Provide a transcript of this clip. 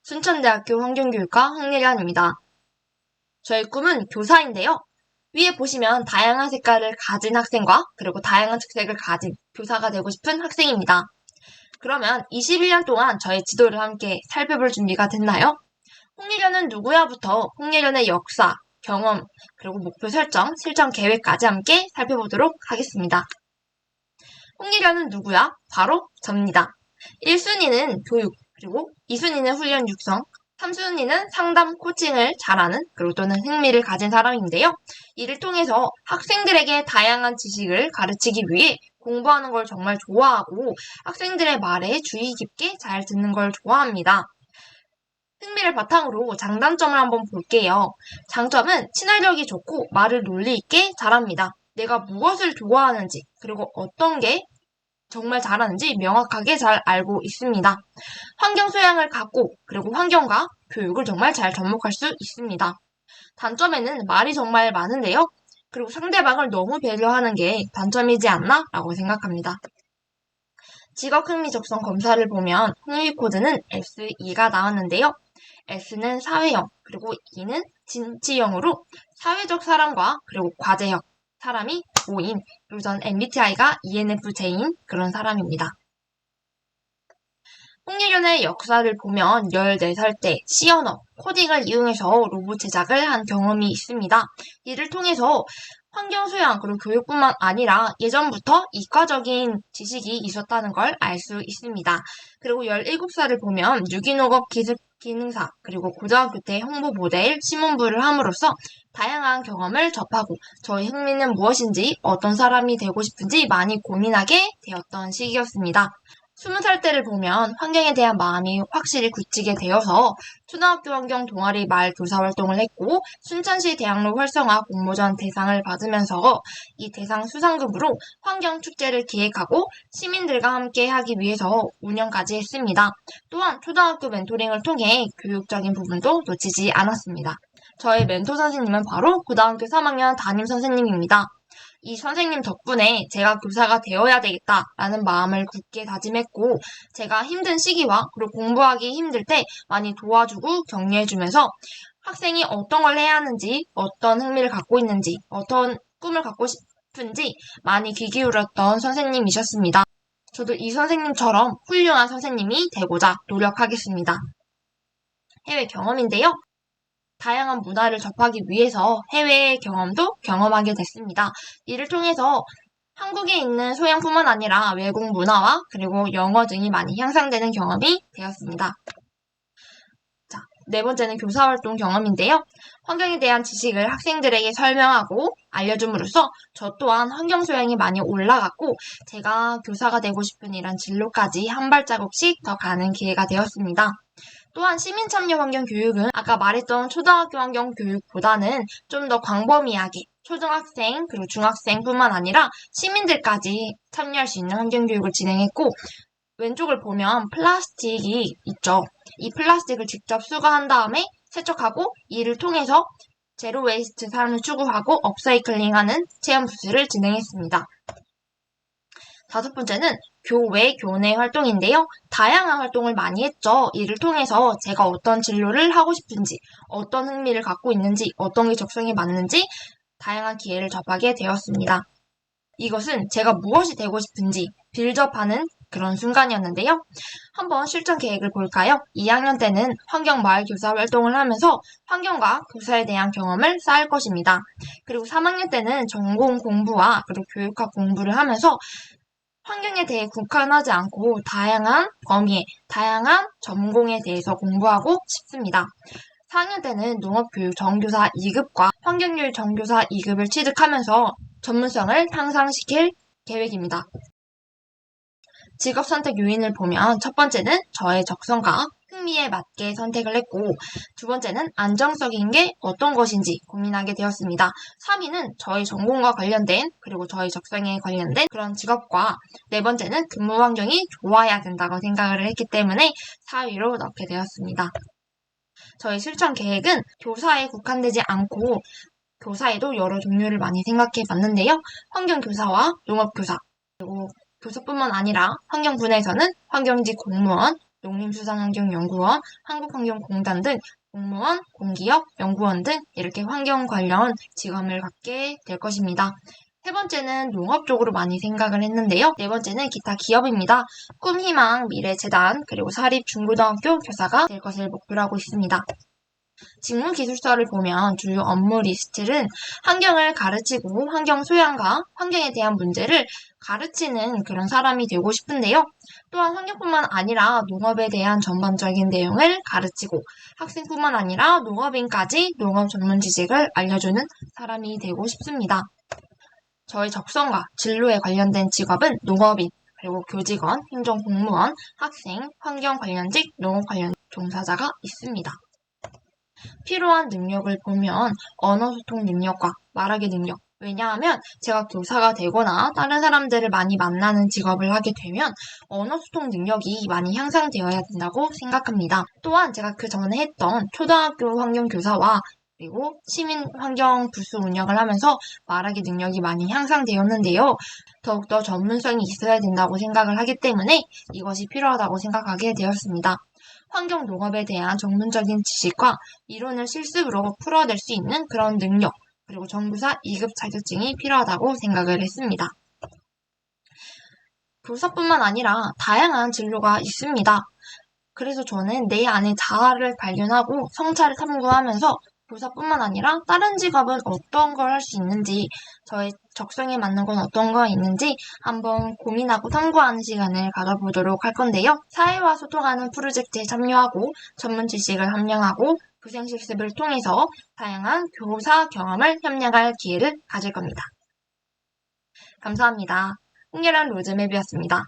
순천대학교 환경교육과 황예련입니다. 저의 꿈은 교사인데요. 위에 보시면 다양한 색깔을 가진 학생과 그리고 다양한 특색을 가진 교사가 되고 싶은 학생입니다. 그러면 21년 동안 저의 지도를 함께 살펴볼 준비가 됐나요? 홍예련은 누구야부터 홍예련의 역사, 경험, 그리고 목표 설정, 실천 계획까지 함께 살펴보도록 하겠습니다. 홍예련은 누구야? 바로 접니다. 1순위는 교육, 그리고 2순위는 훈련 육성, 3순위는 상담 코칭을 잘하는 그리고 또는 흥미를 가진 사람인데요. 이를 통해서 학생들에게 다양한 지식을 가르치기 위해 공부하는 걸 정말 좋아하고 학생들의 말에 주의 깊게 잘 듣는 걸 좋아합니다. 흥미를 바탕으로 장단점을 한번 볼게요. 장점은 친화력이 좋고 말을 논리 있게 잘합니다. 내가 무엇을 좋아하는지 그리고 어떤 게 정말 잘하는지 명확하게 잘 알고 있습니다. 환경 소양을 갖고 그리고 환경과 교육을 정말 잘 접목할 수 있습니다. 단점에는 말이 정말 많은데요. 그리고 상대방을 너무 배려하는 게 단점이지 않나? 라고 생각합니다. 직업 흥미 적성 검사를 보면 흥미 코드는 S2가 나왔는데요. S는 사회형, 그리고 E는 진취형으로 사회적 사람과 그리고 과제형, 사람이 O인, 그리고 전 MBTI가 ENFJ인 그런 사람입니다. 홍예련의 역사를 보면 14살 때 C언어, 코딩을 이용해서 로봇 제작을 한 경험이 있습니다. 이를 통해서 환경 소양 그리고 교육뿐만 아니라 예전부터 이과적인 지식이 있었다는 걸 알 수 있습니다. 그리고 17살을 보면 유기농업 기능사 그리고 고등학교 때 홍보 모델 신문부를 함으로써 다양한 경험을 접하고 저의 흥미는 무엇인지 어떤 사람이 되고 싶은지 많이 고민하게 되었던 시기였습니다. 20살 때를 보면 환경에 대한 마음이 확실히 굳히게 되어서 초등학교 환경 동아리 말 교사 활동을 했고 순천시 대학로 활성화 공모전 대상을 받으면서 이 대상 수상금으로 환경 축제를 기획하고 시민들과 함께 하기 위해서 운영까지 했습니다. 또한 초등학교 멘토링을 통해 교육적인 부분도 놓치지 않았습니다. 저의 멘토 선생님은 바로 고등학교 3학년 담임 선생님입니다. 이 선생님 덕분에 제가 교사가 되어야 되겠다라는 마음을 굳게 다짐했고 제가 힘든 시기와 그리고 공부하기 힘들 때 많이 도와주고 격려해주면서 학생이 어떤 걸 해야 하는지 어떤 흥미를 갖고 있는지 어떤 꿈을 갖고 싶은지 많이 귀 기울였던 선생님이셨습니다. 저도 이 선생님처럼 훌륭한 선생님이 되고자 노력하겠습니다. 해외 경험인데요. 다양한 문화를 접하기 위해서 해외의 경험도 경험하게 됐습니다. 이를 통해서 한국에 있는 소양뿐만 아니라 외국 문화와 그리고 영어 등이 많이 향상되는 경험이 되었습니다. 자, 네 번째는 교사활동 경험인데요. 환경에 대한 지식을 학생들에게 설명하고 알려줌으로써 저 또한 환경 소양이 많이 올라갔고 제가 교사가 되고 싶은 이런 진로까지 한 발자국씩 더 가는 기회가 되었습니다. 또한 시민참여 환경교육은 아까 말했던 초등학교 환경교육보다는 좀 더 광범위하게 초등학생 그리고 중학생뿐만 아니라 시민들까지 참여할 수 있는 환경교육을 진행했고 왼쪽을 보면 플라스틱이 있죠. 이 플라스틱을 직접 수거한 다음에 세척하고 이를 통해서 제로 웨이스트 삶을 추구하고 업사이클링하는 체험 부스를 진행했습니다. 다섯 번째는 교외, 교내 활동인데요. 다양한 활동을 많이 했죠. 이를 통해서 제가 어떤 진로를 하고 싶은지, 어떤 흥미를 갖고 있는지, 어떤 게 적성에 맞는지 다양한 기회를 접하게 되었습니다. 이것은 제가 무엇이 되고 싶은지 빌접하는 그런 순간이었는데요. 한번 실전 계획을 볼까요? 2학년 때는 환경마을 교사 활동을 하면서 환경과 교사에 대한 경험을 쌓을 것입니다. 그리고 3학년 때는 전공 공부와 그리고 교육학 공부를 하면서 환경에 대해 국한하지 않고 다양한 범위에, 다양한 전공에 대해서 공부하고 싶습니다. 4학년 때는 농업교육 정교사 2급과 환경교육 정교사 2급을 취득하면서 전문성을 향상시킬 계획입니다. 직업 선택 요인을 보면 첫 번째는 저의 적성과 흥미에 맞게 선택을 했고 두 번째는 안정적인 게 어떤 것인지 고민하게 되었습니다. 3위는 저희 전공과 관련된 그리고 저희 적성에 관련된 그런 직업과 네 번째는 근무 환경이 좋아야 된다고 생각을 했기 때문에 4위로 넣게 되었습니다. 저희 실천 계획은 교사에 국한되지 않고 교사에도 여러 종류를 많이 생각해 봤는데요. 환경교사와 농업교사 그리고 교사뿐만 아니라 환경분야에서는 환경직 공무원, 농림수산환경연구원, 한국환경공단 등 공무원, 공기업, 연구원 등 이렇게 환경 관련 직업을 갖게 될 것입니다. 세 번째는 농업 쪽으로 많이 생각을 했는데요. 네 번째는 기타 기업입니다. 꿈, 희망, 미래, 재단, 그리고 사립 중고등학교 교사가 될 것을 목표로 하고 있습니다. 직무기술서를 보면 주요 업무 리스트는 환경을 가르치고 환경 소양과 환경에 대한 문제를 가르치는 그런 사람이 되고 싶은데요. 또한 환경뿐만 아니라 농업에 대한 전반적인 내용을 가르치고 학생뿐만 아니라 농업인까지 농업 전문 지식을 알려주는 사람이 되고 싶습니다. 저의 적성과 진로에 관련된 직업은 농업인, 그리고 교직원, 행정공무원, 학생, 환경 관련직, 농업 관련 종사자가 있습니다. 필요한 능력을 보면 언어소통 능력과 말하기 능력. 왜냐하면 제가 교사가 되거나 다른 사람들을 많이 만나는 직업을 하게 되면 언어소통 능력이 많이 향상되어야 된다고 생각합니다. 또한 제가 그 전에 했던 초등학교 환경교사와 그리고 시민환경 부스 운영을 하면서 말하기 능력이 많이 향상되었는데요. 더욱더 전문성이 있어야 된다고 생각을 하기 때문에 이것이 필요하다고 생각하게 되었습니다. 환경 농업에 대한 전문적인 지식과 이론을 실습으로 풀어낼 수 있는 그런 능력, 그리고 정교사 2급 자격증이 필요하다고 생각을 했습니다. 교사뿐만 아니라 다양한 진로가 있습니다. 그래서 저는 내 안의 자아를 발견하고 성찰을 탐구하면서 교사뿐만 아니라 다른 직업은 어떤 걸 할 수 있는지, 저의 적성에 맞는 건 어떤 거 있는지 한번 고민하고 탐구하는 시간을 가져보도록 할 건데요. 사회와 소통하는 프로젝트에 참여하고 전문 지식을 함양하고 교생 실습을 통해서 다양한 교사 경험을 협력할 기회를 가질 겁니다. 감사합니다. 홍예란 로즈맵이었습니다.